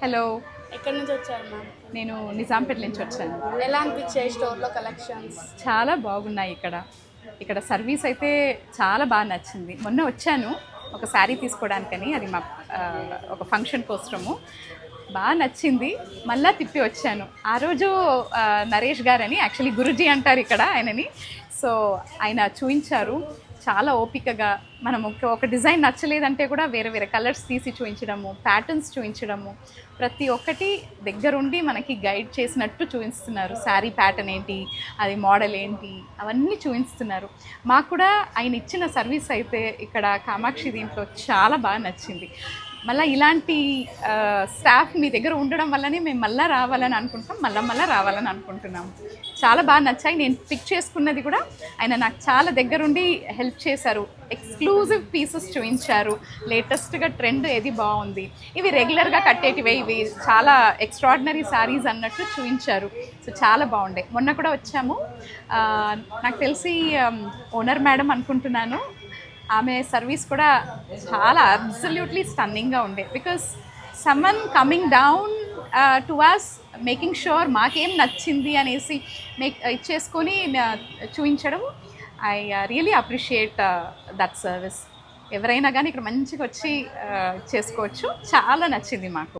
Hello. ఎక్కడి నుంచి వచ్చారు మ్యామ్? నేను నిజాంపేట నుంచి వచ్చాను. ఎలా అనిపించాయి స్టోర్లో కలెక్షన్స్? చాలా బాగున్నాయి ఇక్కడ సర్వీస్ అయితే చాలా బాగా నచ్చింది. మొన్న వచ్చాను ఒక శారీ తీసుకోవడానికని, అది మా ఒక ఫంక్షన్ కోసము. బాగా నచ్చింది, మళ్ళీ తిప్పి వచ్చాను. ఆ రోజు నరేష్ గారని, యాక్చువల్లీ గురుజీ అంటారు ఇక్కడ ఆయనని. సో ఆయన చూపించారు చాలా ఓపికగా. మనం ఒక డిజైన్ నచ్చలేదంటే కూడా వేరే వేరే కలర్స్ తీసి చూపించడము, ప్యాటర్న్స్ చూపించడము, ప్రతి ఒక్కటి దగ్గరుండి మనకి గైడ్ చేసినట్టు చూపిస్తున్నారు. శారీ ప్యాటర్న్ ఏంటి, అది మోడల్ ఏంటి, అవన్నీ చూపిస్తున్నారు. మాకు కూడా ఆయన ఇచ్చిన సర్వీస్ అయితే ఇక్కడ కామాక్షి దీంట్లో చాలా బాగా నచ్చింది. మళ్ళీ ఇలాంటి స్టాఫ్ మీ దగ్గర ఉండడం వల్లనే మేము మళ్ళీ రావాలని అనుకుంటాం, మళ్ళీ రావాలని అనుకుంటున్నాము. చాలా బాగా నచ్చాయి. నేను పిక్ చేసుకున్నది కూడా ఆయన నాకు చాలా దగ్గరుండి హెల్ప్ చేశారు. ఎక్స్క్లూజివ్ పీసెస్ చూపించారు, లేటెస్ట్గా ట్రెండ్ ఏది బాగుంది, ఇవి రెగ్యులర్గా కట్టేటివే, ఇవి చాలా ఎక్స్ట్రాడినరీ శారీస్ అన్నట్టు చూపించారు. సో చాలా బాగుండే. మొన్న కూడా వచ్చాము, నాకు తెలిసి ఓనర్ మేడం అనుకుంటున్నాను, ఆమె సర్వీస్ కూడా చాలా అబ్సల్యూట్లీ స్టన్నింగ్గా ఉండే. Because someone coming down to us, making sure మాకేం నచ్చింది అనేసి ఇచ్చేసుకొని చూపించడం. I really appreciate that service. ఎవరైనా కానీ ఇక్కడ మంచిగా వచ్చి చేసుకోవచ్చు. చాలా నచ్చింది మాకు.